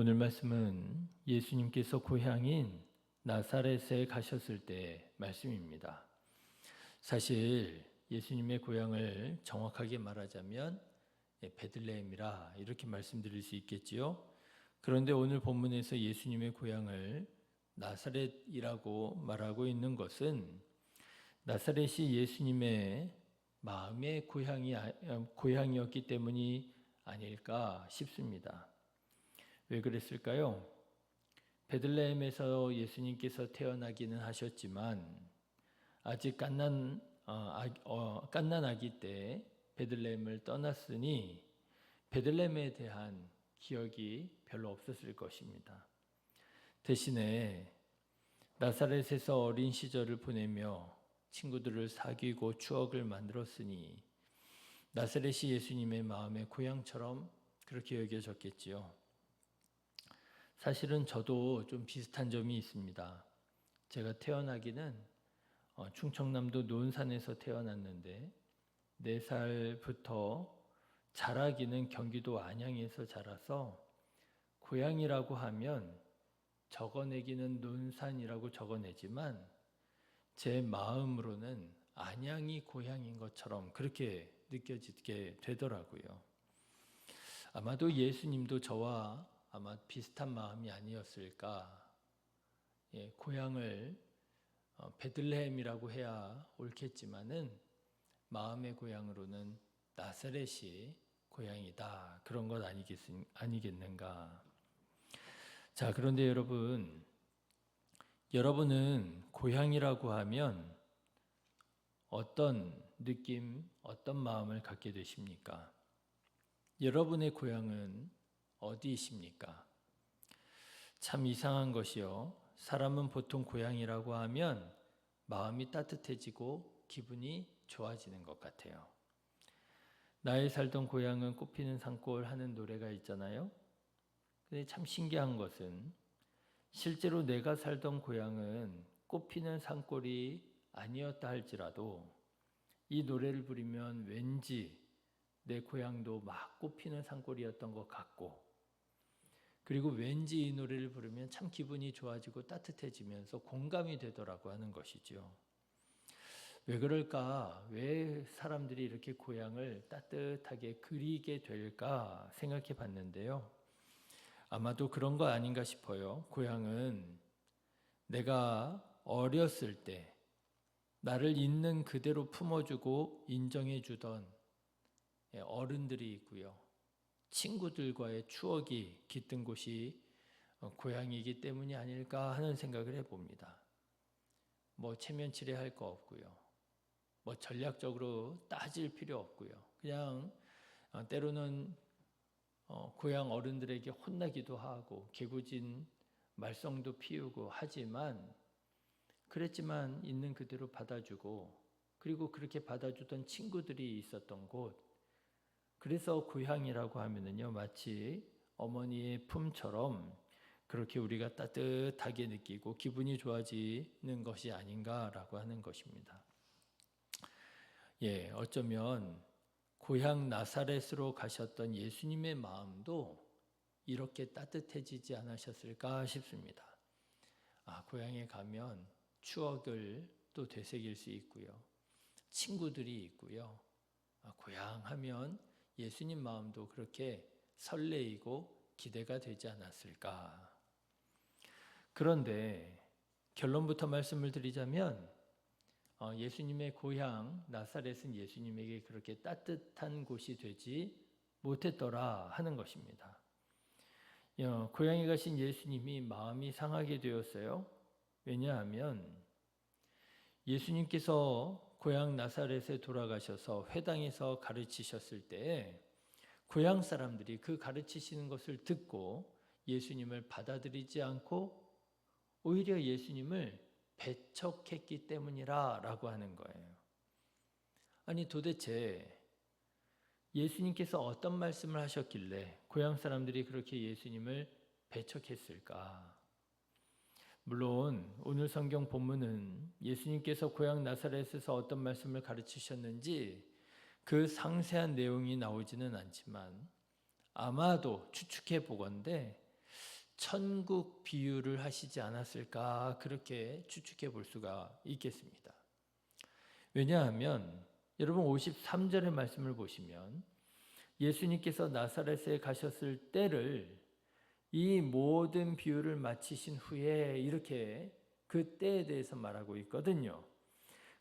오늘 말씀은 예수님께서 고향인 나사렛에 가셨을 때 말씀입니다. 사실 예수님의 고향을 정확하게 말하자면 베들레헴이라 이렇게 말씀드릴 수 있겠지요. 그런데 오늘 본문에서 예수님의 고향을 나사렛이라고 말하고 있는 것은 나사렛이 예수님의 마음의 고향이었기 때문이 아닐까 싶습니다. 왜 그랬을까요? 베들레헴에서 예수님께서 태어나기는 하셨지만 아직 갓난 아기 때 베들레헴을 떠났으니 베들레헴에 대한 기억이 별로 없었을 것입니다. 대신에 나사렛에서 어린 시절을 보내며 친구들을 사귀고 추억을 만들었으니 나사렛이 예수님의 마음의 고향처럼 그렇게 여겨졌겠지요. 사실은 저도 좀 비슷한 점이 있습니다. 제가 태어나기는 충청남도 논산에서 태어났는데 4살부터 자라기는 경기도 안양에서 자라서 고향이라고 하면 적어내기는 논산이라고 적어내지만 제 마음으로는 안양이 고향인 것처럼 그렇게 느껴지게 되더라고요. 아마도 예수님도 저와 아마 비슷한 마음이 아니었을까. 고향을 베들레헴이라고 해야 옳겠지만은 마음의 고향으로는 나사렛이 고향이다. 그런 것 아니겠는가. 자, 그런데 여러분은 고향이라고 하면 어떤 느낌, 어떤 마음을 갖게 되십니까? 여러분의 고향은 어디이십니까? 참 이상한 것이요. 사람은 보통 고향이라고 하면 마음이 따뜻해지고 기분이 좋아지는 것 같아요. 나의 살던 고향은 꽃피는 산골 하는 노래가 있잖아요. 근데 참 신기한 것은 실제로 내가 살던 고향은 꽃피는 산골이 아니었다 할지라도 이 노래를 부르면 왠지 내 고향도 막 꽃피는 산골이었던 것 같고, 그리고 왠지 이 노래를 부르면 참 기분이 좋아지고 따뜻해지면서 공감이 되더라고 하는 것이죠. 왜 그럴까? 왜 사람들이 이렇게 고향을 따뜻하게 그리게 될까 생각해 봤는데요. 아마도 그런 거 아닌가 싶어요. 고향은 내가 어렸을 때 나를 있는 그대로 품어주고 인정해 주던 어른들이 있고요. 친구들과의 추억이 깃든 곳이 고향이기 때문이 아닐까 하는 생각을 해봅니다. 뭐 체면치레 할 거 없고요. 뭐 전략적으로 따질 필요 없고요. 그냥 때로는 고향 어른들에게 혼나기도 하고 개구진 말썽도 피우고 하지만 그랬지만 있는 그대로 받아주고 그리고 그렇게 받아주던 친구들이 있었던 곳, 그래서 고향이라고 하면은요, 마치 어머니의 품처럼 그렇게 우리가 따뜻하게 느끼고 기분이 좋아지는 것이 아닌가라고 하는 것입니다. 어쩌면 고향 나사렛으로 가셨던 예수님의 마음도 이렇게 따뜻해지지 않으셨을까 싶습니다. 고향에 가면 추억을 또 되새길 수 있고요. 친구들이 있고요. 고향 하면 예수님 마음도 그렇게 설레이고 기대가 되지 않았을까. 그런데 결론부터 말씀을 드리자면 예수님의 고향 나사렛은 예수님에게 그렇게 따뜻한 곳이 되지 못했더라 하는 것입니다. 고향에 가신 예수님이 마음이 상하게 되었어요. 왜냐하면 예수님께서 고향 나사렛에 돌아가셔서 회당에서 가르치셨을 때 고향 사람들이 그 가르치시는 것을 듣고 예수님을 받아들이지 않고 오히려 예수님을 배척했기 때문이라 라고 하는 거예요. 아니 도대체 예수님께서 어떤 말씀을 하셨길래 고향 사람들이 그렇게 예수님을 배척했을까? 물론 오늘 성경 본문은 예수님께서 고향 나사렛에서 어떤 말씀을 가르치셨는지 그 상세한 내용이 나오지는 않지만 아마도 추측해 보건대 천국 비유를 하시지 않았을까 그렇게 추측해 볼 수가 있겠습니다. 왜냐하면 여러분 53절의 말씀을 보시면 예수님께서 나사렛에 가셨을 때를 이 모든 비유를 마치신 후에 이렇게 그 때에 대해서 말하고 있거든요.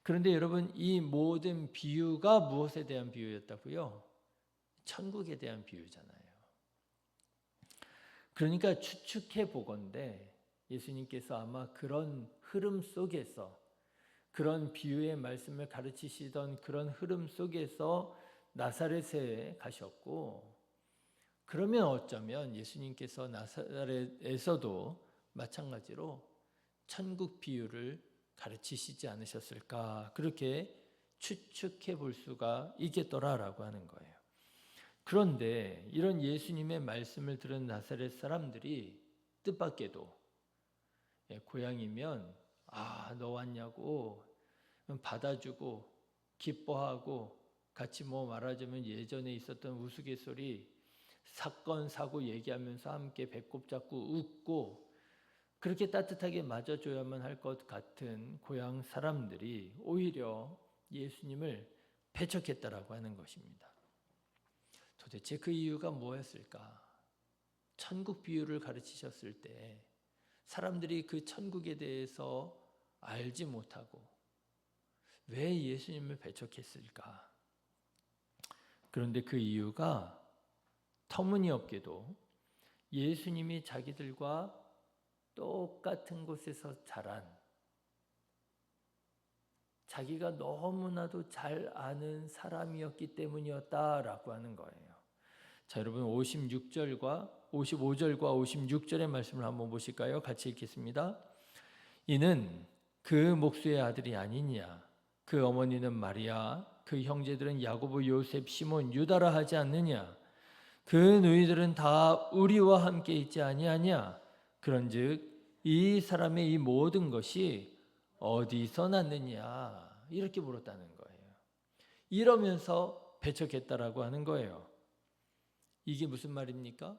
그런데 여러분 이 모든 비유가 무엇에 대한 비유였다고요? 천국에 대한 비유잖아요. 그러니까 추측해 보건대 예수님께서 아마 그런 흐름 속에서 그런 비유의 말씀을 가르치시던 그런 흐름 속에서 나사렛에 가셨고, 그러면 어쩌면 예수님께서 나사렛에서도 마찬가지로 천국 비유를 가르치시지 않으셨을까 그렇게 추측해 볼 수가 있겠더라라고 하는 거예요. 그런데 이런 예수님의 말씀을 들은 나사렛 사람들이 뜻밖에도 고향이면 너 왔냐고 받아주고 기뻐하고 같이 말하자면 예전에 있었던 우스갯소리 사건 사고 얘기하면서 함께 배꼽 잡고 웃고 그렇게 따뜻하게 맞아줘야만 할 것 같은 고향 사람들이 오히려 예수님을 배척했다라고 하는 것입니다. 도대체 그 이유가 뭐였을까? 천국 비유를 가르치셨을 때 사람들이 그 천국에 대해서 알지 못하고 왜 예수님을 배척했을까? 그런데 그 이유가 터무니없게도 예수님이 자기들과 똑같은 곳에서 자란 자기가 너무나도 잘 아는 사람이었기 때문이었다라고 하는 거예요. 자, 여러분 56절과 55절과 56절의 말씀을 한번 보실까요? 같이 읽겠습니다. 이는 그 목수의 아들이 아니냐? 그 어머니는 마리아, 그 형제들은 야고보, 요셉, 시몬, 유다라 하지 않느냐? 그 너희들은 다 우리와 함께 있지 아니하냐? 그런즉 이 사람의 이 모든 것이 어디서 났느냐? 이렇게 물었다는 거예요. 이러면서 배척했다라고 하는 거예요. 이게 무슨 말입니까?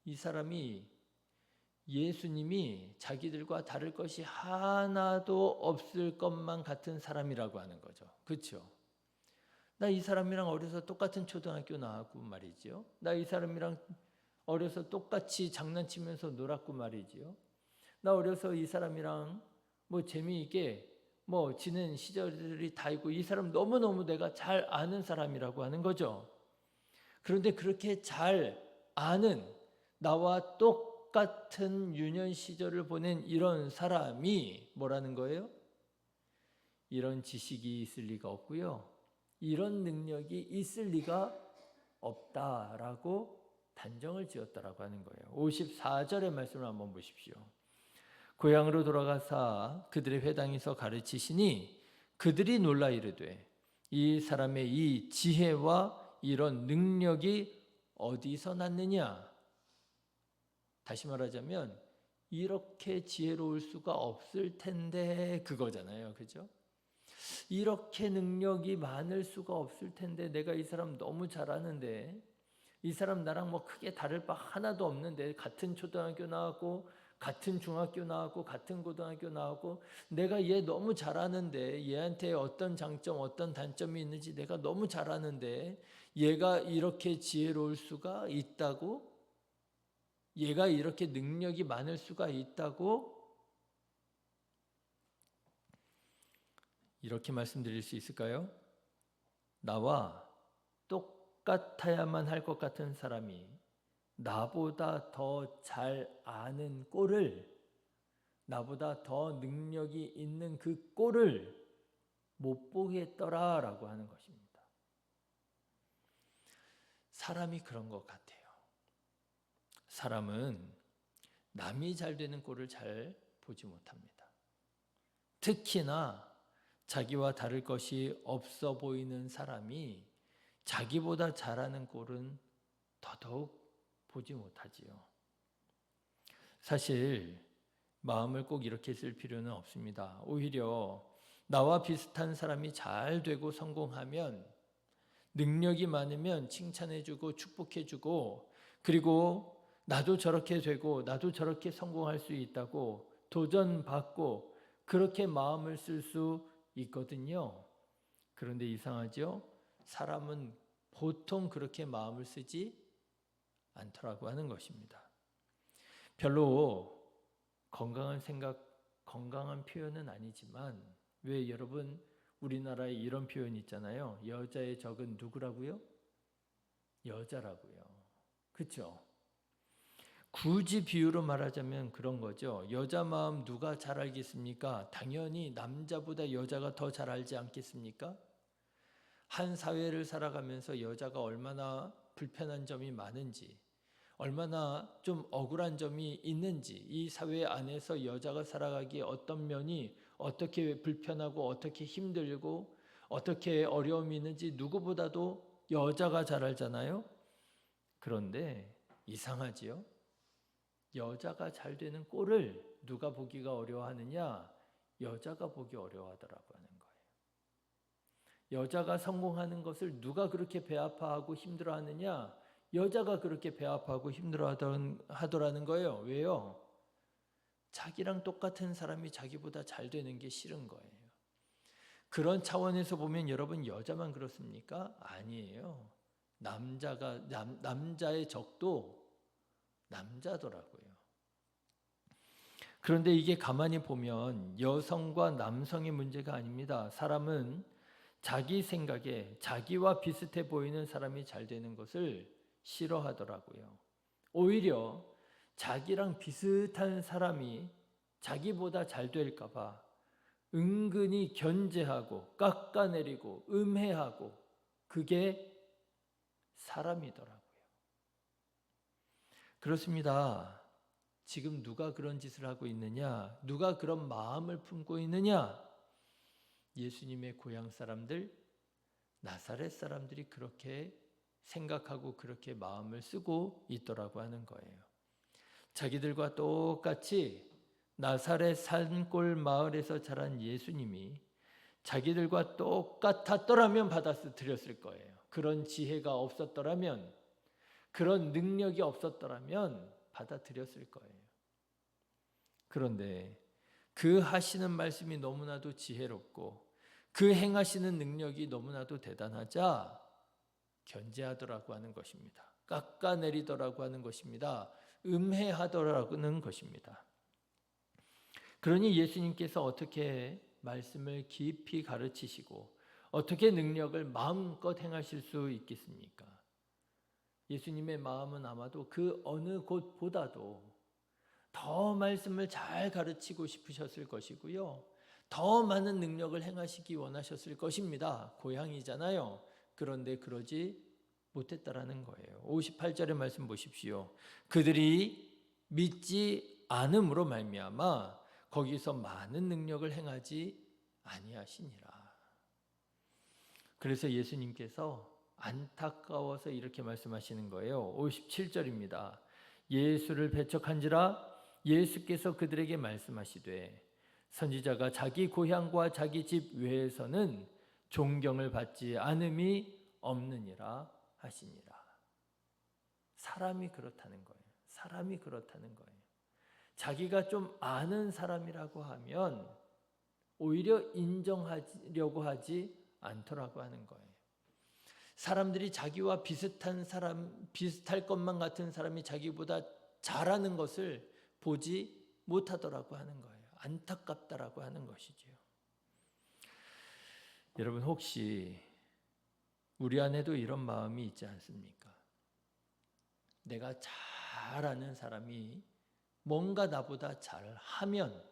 이 사람이 예수님이 자기들과 다를 것이 하나도 없을 것만 같은 사람이라고 하는 거죠. 그렇죠? 나 이 사람이랑 어려서 똑같은 초등학교 나왔고 말이죠. 나 이 사람이랑 어려서 똑같이 장난치면서 놀았고 말이죠. 나 어려서 이 사람이랑 재미있게 지낸 시절이 다 있고 이 사람 너무너무 내가 잘 아는 사람이라고 하는 거죠. 그런데 그렇게 잘 아는 나와 똑같은 유년 시절을 보낸 이런 사람이 뭐라는 거예요? 이런 지식이 있을 리가 없고요. 이런 능력이 있을 리가 없다라고 단정을 지었다라고 하는 거예요. 54절의 말씀을 한번 보십시오. 고향으로 돌아가사 그들의 회당에서 가르치시니 그들이 놀라 이르되 이 사람의 이 지혜와 이런 능력이 어디서 났느냐? 다시 말하자면 이렇게 지혜로울 수가 없을 텐데 그거잖아요. 그죠? 이렇게 능력이 많을 수가 없을 텐데 내가 이 사람 너무 잘 아는데 이 사람 나랑 크게 다를 바 하나도 없는데 같은 초등학교 나왔고 같은 중학교 나왔고 같은 고등학교 나왔고 내가 얘 너무 잘 아는데 얘한테 어떤 장점 어떤 단점이 있는지 내가 너무 잘 아는데 얘가 이렇게 지혜로울 수가 있다고? 얘가 이렇게 능력이 많을 수가 있다고? 이렇게 말씀드릴 수 있을까요? 나와 똑같아야만 할 것 같은 사람이 나보다 더 잘 아는 꼴을, 나보다 더 능력이 있는 그 꼴을 못 보겠더라라고 하는 것입니다. 사람이 그런 것 같아요. 사람은 남이 잘 되는 꼴을 잘 보지 못합니다. 특히나 자기와 다를 것이 없어 보이는 사람이 자기보다 잘하는 꼴은 더더욱 보지 못하지요. 사실 마음을 꼭 이렇게 쓸 필요는 없습니다. 오히려 나와 비슷한 사람이 잘 되고 성공하면 능력이 많으면 칭찬해주고 축복해주고 그리고 나도 저렇게 되고 나도 저렇게 성공할 수 있다고 도전받고 그렇게 마음을 쓸 수 있거든요. 그런데 이상하죠? 사람은 보통 그렇게 마음을 쓰지 않더라고 하는 것입니다. 별로 건강한 생각, 건강한 표현은 아니지만 왜 여러분 우리나라에 이런 표현이 있잖아요. 여자의 적은 누구라고요? 여자라고요. 그렇죠? 굳이 비유로 말하자면 그런 거죠. 여자 마음 누가 잘 알겠습니까? 당연히 남자보다 여자가 더 잘 알지 않겠습니까? 한 사회를 살아가면서 여자가 얼마나 불편한 점이 많은지, 얼마나 좀 억울한 점이 있는지, 이 사회 안에서 여자가 살아가기에 어떤 면이 어떻게 불편하고 어떻게 힘들고 어떻게 어려움이 있는지 누구보다도 여자가 잘 알잖아요. 그런데 이상하지요? 여자가 잘 되는 꼴을 누가 보기가 어려워하느냐? 여자가 보기 어려워하더라고 하는 거예요. 여자가 성공하는 것을 누가 그렇게 배 아파하고 힘들어하느냐? 여자가 그렇게 배 아파하고 힘들어하더라는 거예요. 왜요? 자기랑 똑같은 사람이 자기보다 잘 되는 게 싫은 거예요. 그런 차원에서 보면 여러분 여자만 그렇습니까? 아니에요. 남자의 적도 남자더라고요. 그런데 이게 가만히 보면 여성과 남성의 문제가 아닙니다. 사람은 자기 생각에 자기와 비슷해 보이는 사람이 잘 되는 것을 싫어하더라고요. 오히려 자기랑 비슷한 사람이 자기보다 잘 될까 봐 은근히 견제하고 깎아내리고 음해하고 그게 사람이더라고요. 그렇습니다. 지금 누가 그런 짓을 하고 있느냐? 누가 그런 마음을 품고 있느냐? 예수님의 고향 사람들, 나사렛 사람들이 그렇게 생각하고 그렇게 마음을 쓰고 있더라고 하는 거예요. 자기들과 똑같이 나사렛 산골 마을에서 자란 예수님이 자기들과 똑같았더라면 받아들였을 거예요. 그런 지혜가 없었더라면, 그런 능력이 없었더라면 받아들였을 거예요. 그런데 그 하시는 말씀이 너무나도 지혜롭고 그 행하시는 능력이 너무나도 대단하자 견제하더라고 하는 것입니다. 깎아내리더라고 하는 것입니다. 음해하더라고는 것입니다. 그러니 예수님께서 어떻게 말씀을 깊이 가르치시고 어떻게 능력을 마음껏 행하실 수 있겠습니까? 예수님의 마음은 아마도 그 어느 곳보다도 더 말씀을 잘 가르치고 싶으셨을 것이고요. 더 많은 능력을 행하시기 원하셨을 것입니다. 고향이잖아요. 그런데 그러지 못했다라는 거예요. 58절의 말씀 보십시오. 그들이 믿지 않음으로 말미암아 거기서 많은 능력을 행하지 아니하시니라. 그래서 예수님께서 안타까워서 이렇게 말씀하시는 거예요. 57절입니다. 예수를 배척한지라 예수께서 그들에게 말씀하시되 선지자가 자기 고향과 자기 집 외에서는 존경을 받지 않음이 없느니라 하시니라. 사람이 그렇다는 거예요. 사람이 그렇다는 거예요. 자기가 좀 아는 사람이라고 하면 오히려 인정하려고 하지 않더라고 하는 거예요. 사람들이 자기와 비슷한 사람, 비슷할 것만 같은 사람이 자기보다 잘하는 것을 보지 못하더라고 하는 거예요. 안타깝다라고 하는 것이죠. 여러분 혹시 우리 안에도 이런 마음이 있지 않습니까? 내가 잘 아는 사람이 뭔가 나보다 잘하면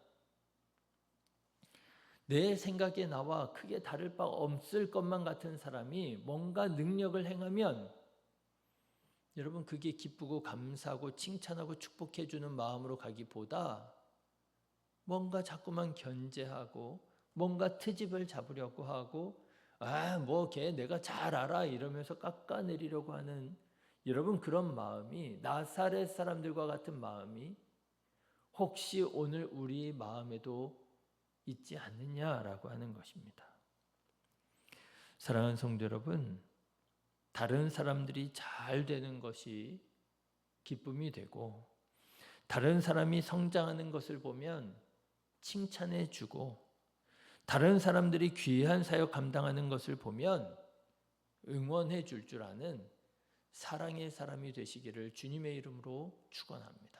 내 생각에 나와 크게 다를 바 없을 것만 같은 사람이 뭔가 능력을 행하면 여러분 그게 기쁘고 감사하고 칭찬하고 축복해 주는 마음으로 가기보다 뭔가 자꾸만 견제하고 뭔가 트집을 잡으려고 하고 뭐 걔 내가 잘 알아 이러면서 깎아내리려고 하는 여러분 그런 마음이 나사렛 사람들과 같은 마음이 혹시 오늘 우리 마음에도 있지 않느냐라고 하는 것입니다. 사랑하는 성도 여러분, 다른 사람들이 잘 되는 것이 기쁨이 되고, 다른 사람이 성장하는 것을 보면 칭찬해 주고, 다른 사람들이 귀한 사역 감당하는 것을 보면 응원해 줄 아는 사랑의 사람이 되시기를 주님의 이름으로 축원합니다.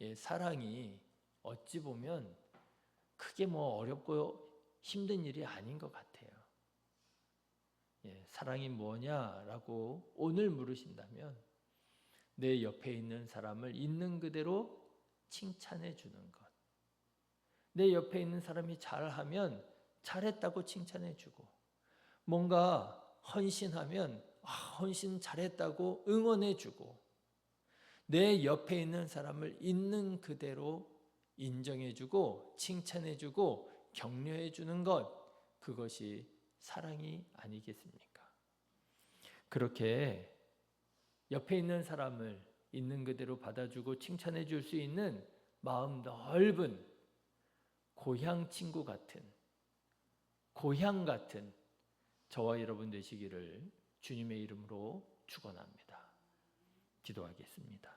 예, 사랑이 어찌 보면 크게 뭐 어렵고 힘든 일이 아닌 것 같아요. 예, 사랑이 뭐냐라고 오늘 물으신다면 내 옆에 있는 사람을 있는 그대로 칭찬해 주는 것. 내 옆에 있는 사람이 잘하면 잘했다고 칭찬해 주고, 뭔가 헌신하면 헌신 잘했다고 응원해 주고, 내 옆에 있는 사람을 있는 그대로 인정해 주고 칭찬해 주고 격려해 주는 것, 그것이 사랑이 아니겠습니까? 그렇게 옆에 있는 사람을 있는 그대로 받아주고 칭찬해 줄 수 있는 마음 넓은 고향 친구 같은, 고향 같은 저와 여러분 되시기를 주님의 이름으로 축원합니다. 기도하겠습니다.